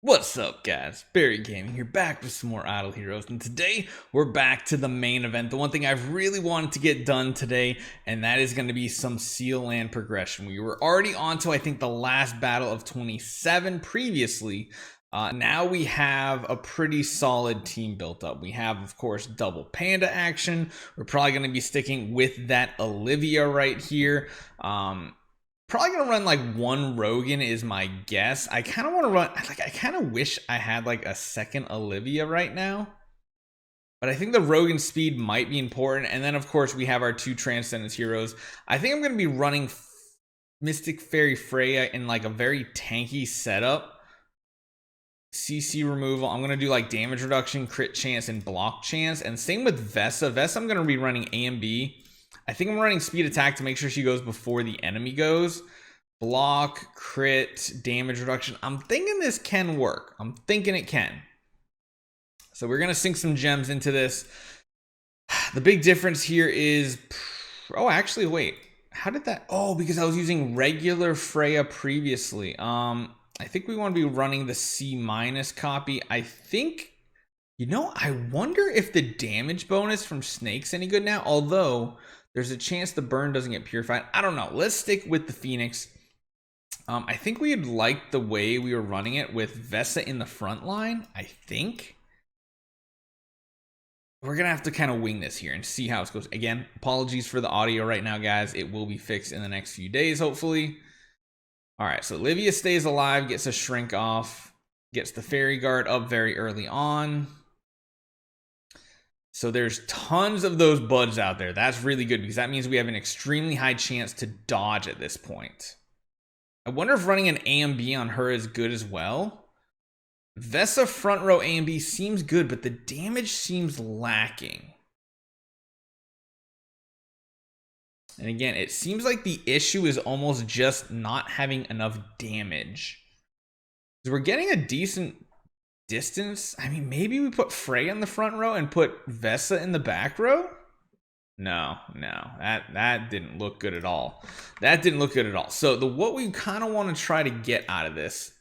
What's up, guys? Barry Gaming here, back with some more Idle Heroes, and today we're back to the main event, the one thing I've really wanted to get done today, and that is going to be some Seal Land progression. We were already on to, I think, the last battle of 27 previously. Now we have a pretty solid team built up. We have, of course, double Panda action. We're probably going to be sticking with that Elyvia right here. Probably gonna run like one ROGAN is my guess. I kind of want to run, like, I kind of wish I had like a second Elyvia right now, but I think the ROGAN speed might be important. And then of course we have our two Transcendence heroes. I think I'm gonna be running Mystic Fairy Freya in like a very tanky setup. CC removal. I'm gonna do like damage reduction, crit chance, and block chance. And same with Vesa. Vesa, I'm gonna be running A and B. I think I'm running speed attack to make sure she goes before the enemy goes. Block, crit, damage reduction. I'm thinking this can work. I'm thinking it can. So we're going to sink some gems into this. The big difference here is... Oh, actually, wait. How did that... Oh, because I was using regular Freya previously. I think we want to be running the C- copy. I think... You know, I wonder if the damage bonus from Snake's any good now. Although... There's a chance the burn doesn't get purified. I don't know. Let's stick with the Phoenix. I think we had liked the way we were running it with Vesa in the front line, I think. We're going to have to kind of wing this here and see how it goes. Again, apologies for the audio right now, guys. It will be fixed in the next few days, hopefully. All right, so Elyvia stays alive, gets a shrink off, gets the Fairy Guard up very early on. So there's tons of those buds out there. That's really good because that means we have an extremely high chance to dodge at this point. I wonder if running an A and B on her is good as well. Vesa front row A and B seems good, but the damage seems lacking. And again, it seems like the issue is almost just not having enough damage. Because we're getting a decent distance. I mean, maybe we put Freya in the front row and put Vesa in the back row. No, that didn't look good at all. That didn't look good at all. So what we kind of want to try to get out of this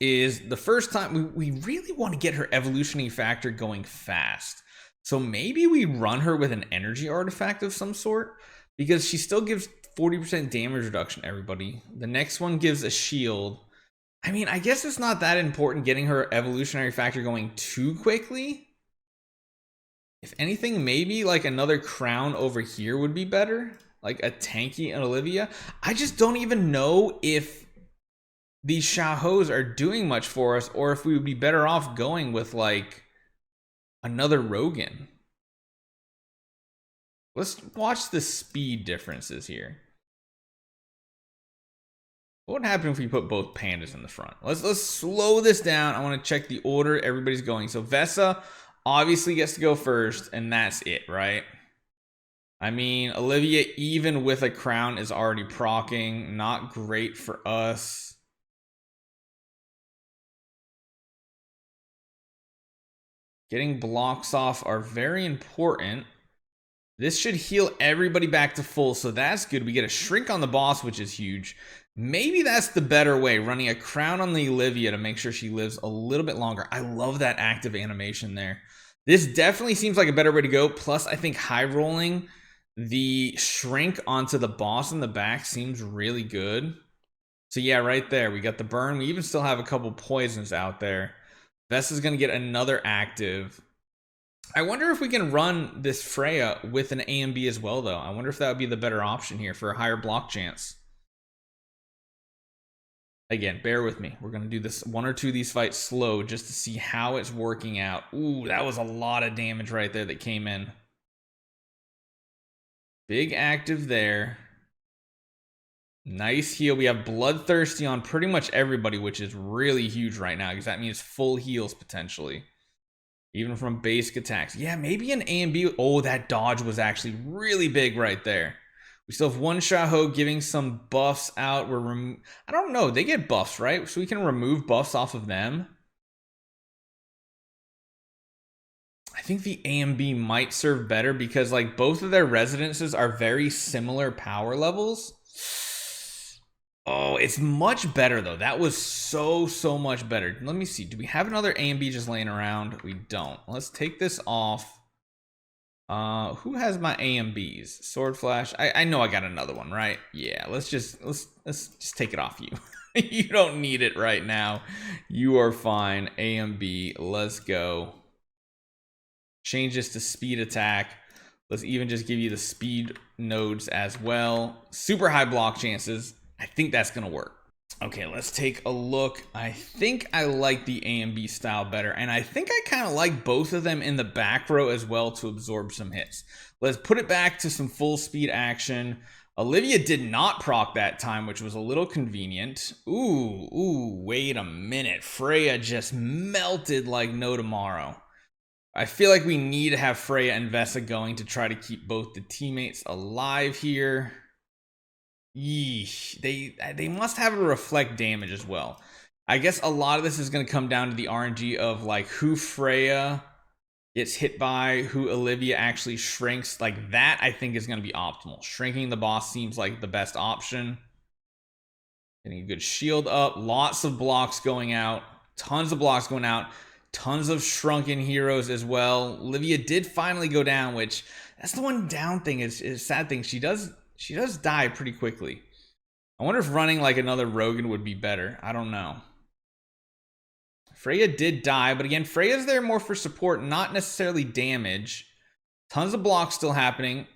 is the first time we really want to get her evolutionary factor going fast. So maybe we run her with an energy artifact of some sort, because she still gives 40% damage reduction, everybody. The next one gives a shield. I mean, I guess it's not that important getting her evolutionary factor going too quickly. If anything, maybe like another crown over here would be better. Like a tanky Elyvia. I just don't even know if these Shahos are doing much for us, or if we would be better off going with like another ROGAN. Let's watch the speed differences here. What would happen if we put both Pandas in the front? Let's slow this down. I want to check the order everybody's going. So Vesa obviously gets to go first, and that's it, right? I mean, Elyvia, even with a crown, is already proccing. Not great for us. Getting blocks off are very important. This should heal everybody back to full, so that's good. We get a shrink on the boss, which is huge. Maybe that's the better way, running a crown on the Elyvia to make sure she lives a little bit longer. I love that active animation there. This definitely seems like a better way to go. Plus, I think high rolling the shrink onto the boss in the back seems really good. So yeah, right there, we got the burn. We even still have a couple poisons out there. Vesa's going to get another active. I wonder if we can run this Freya with an A and B as well, though. I wonder if that would be the better option here for a higher block chance. Again, bear with me. We're going to do this one or two of these fights slow just to see how it's working out. Ooh, that was a lot of damage right there that came in. Big active there. Nice heal. We have Bloodthirsty on pretty much everybody, which is really huge right now because that means full heals potentially. Even from basic attacks. Yeah, maybe an A and B. Oh, that dodge was actually really big right there. We still have one Shaho giving some buffs out. I don't know. They get buffs, right? So we can remove buffs off of them. think the A and B might serve better because like both of their residences are very similar power levels. Oh, it's much better though. That was so much better. Let me see. Do we have another A and B just laying around? We don't. Let's take this off. Who has my A and Bs? Sword Flash. I know I got another one, right? Yeah, let's just take it off you. You don't need it right now. You are fine. A and B. Let's go. Change this to speed attack. Let's even just give you the speed nodes as well. Super high block chances. I think that's gonna work. Okay, let's take a look. I think I like the A and B style better, and I think I kind of like both of them in the back row as well to absorb some hits. Let's put it back to some full speed action. Elyvia did not proc that time, which was a little convenient. Ooh, wait a minute. Freya just melted like no tomorrow. I feel like we need to have Freya and Vesa going to try to keep both the teammates alive here. Yeesh, they must have it reflect damage as well. I guess a lot of this is going to come down to the RNG of like who Freya gets hit by, who Elyvia actually shrinks. Like that I think is going to be optimal. Shrinking the boss seems like the best option. Getting a good shield up, lots of blocks going out, tons of blocks going out, tons of shrunken heroes as well. Elyvia did finally go down, which that's the one down thing is sad thing. She does die pretty quickly. I wonder if running like another Rogan would be better. I don't know. Freya did die, but again, Freya's there more for support, not necessarily damage. Tons of blocks still happening.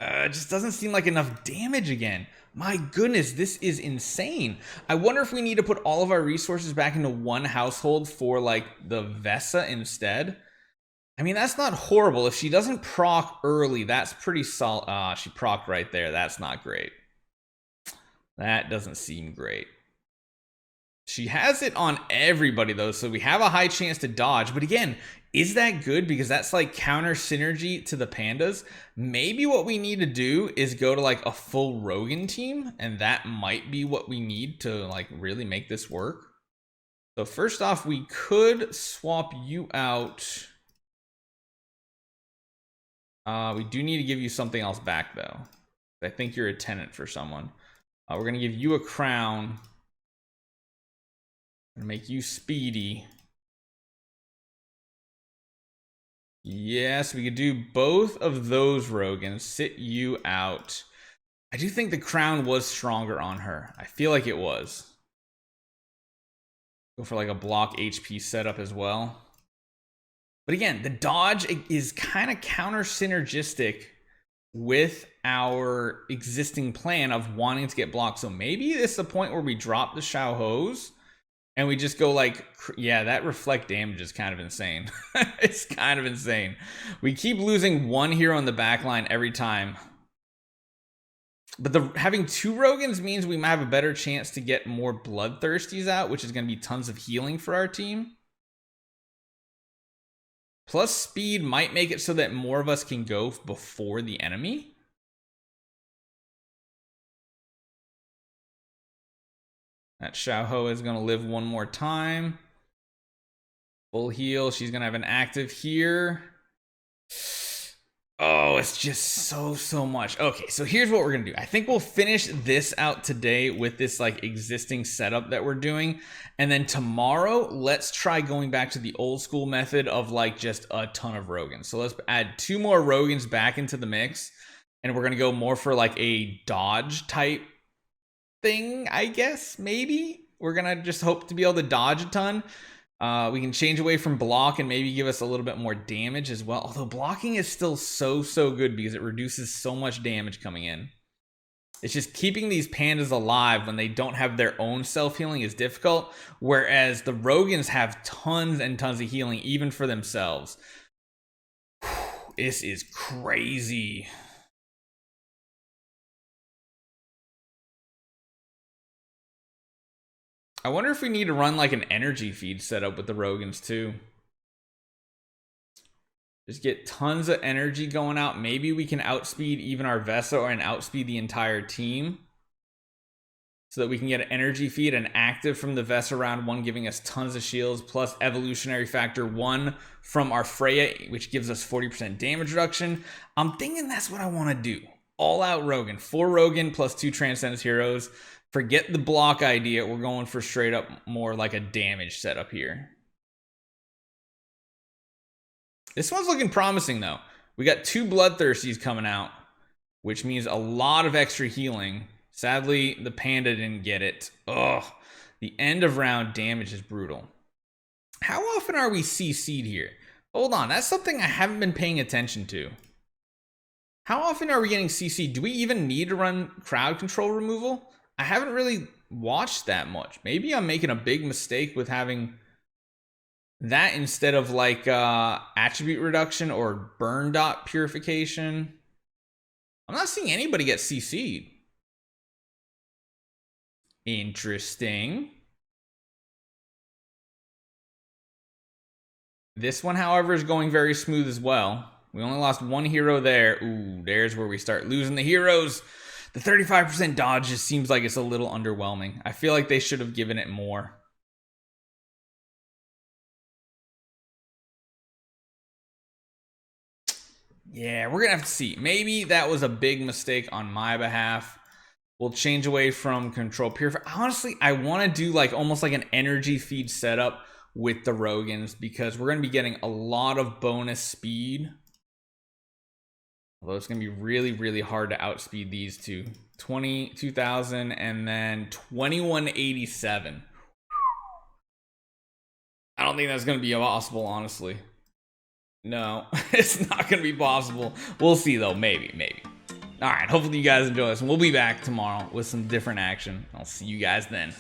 It just doesn't seem like enough damage again. My goodness, this is insane. I wonder if we need to put all of our resources back into one household for like the Vesa instead. I mean, that's not horrible. If she doesn't proc early, that's pretty solid. She procced right there. That's not great. That doesn't seem great. She has it on everybody, though, so we have a high chance to dodge. But again, is that good? Because that's like counter synergy to the Pandas. Maybe what we need to do is go to like a full Rogan team, and that might be what we need to like really make this work. So first off, we could swap you out. We do need to give you something else back, though. I think you're a tenant for someone. We're going to give you a crown. Gonna make you speedy. Yes, we could do both of those Rogans. Sit you out. I do think the crown was stronger on her. I feel like it was. Go for like a block HP setup as well. But again, the dodge is kind of counter synergistic with our existing plan of wanting to get blocked. So maybe this is the point where we drop the Xiao Hose and we just go like, yeah, that reflect damage is kind of insane. It's kind of insane. We keep losing one hero on the back line every time. But having two Rogans means we might have a better chance to get more Bloodthirsties out, which is going to be tons of healing for our team. Plus speed might make it so that more of us can go before the enemy. That Xiaoho is going to live one more time. Full heal. She's going to have an active here. Oh, it's just so much. Okay, so here's what we're going to do. I think we'll finish this out today with this like existing setup that we're doing. And then tomorrow, let's try going back to the old school method of like just a ton of Rogans. So let's add 2 more Rogans back into the mix. And we're going to go more for like a dodge type thing, I guess, maybe. We're going to just hope to be able to dodge a ton. We can change away from block and maybe give us a little bit more damage as well. Although blocking is still so good because it reduces so much damage coming in. It's just keeping these Pandas alive when they don't have their own self-healing is difficult. Whereas the Rogans have tons and tons of healing even for themselves. This is crazy. I wonder if we need to run like an energy feed setup with the Rogans too. Just get tons of energy going out. Maybe we can outspeed even our Vesa and outspeed the entire team. so that we can get an energy feed and active from the vest around 1, giving us tons of shields, plus evolutionary factor 1 from our Freya, which gives us 40% damage reduction. I'm thinking that's what I want to do. All out Rogan. 4 Rogan plus 2 Transcendence Heroes. Forget the block idea. We're going for straight up more like a damage setup here. This one's looking promising though. We got 2 Bloodthirsties coming out, which means a lot of extra healing. Sadly, the Panda didn't get it. Ugh. The end of round damage is brutal. How often are we CC'd here? Hold on, that's something I haven't been paying attention to. How often are we getting CC'd? Do we even need to run crowd control removal? I haven't really watched that much. Maybe I'm making a big mistake with having that instead of like attribute reduction or burn dot purification. I'm not seeing anybody get CC'd. Interesting. This one, however, is going very smooth as well. We only lost 1 hero there. Ooh, there's where we start losing the heroes. The 35% dodge just seems like it's a little underwhelming. I feel like they should have given it more. Yeah, we're gonna have to see. Maybe that was a big mistake on my behalf. We'll change away from control purify. Honestly, I want to do like almost like an energy feed setup with the Rogans because we're going to be getting a lot of bonus speed. Although it's going to be really, really hard to outspeed these two. 22,000 and then 2187. I don't think that's going to be possible, honestly. No, it's not going to be possible. We'll see though. Maybe. All right, hopefully you guys enjoy this, and we'll be back tomorrow with some different action. I'll see you guys then.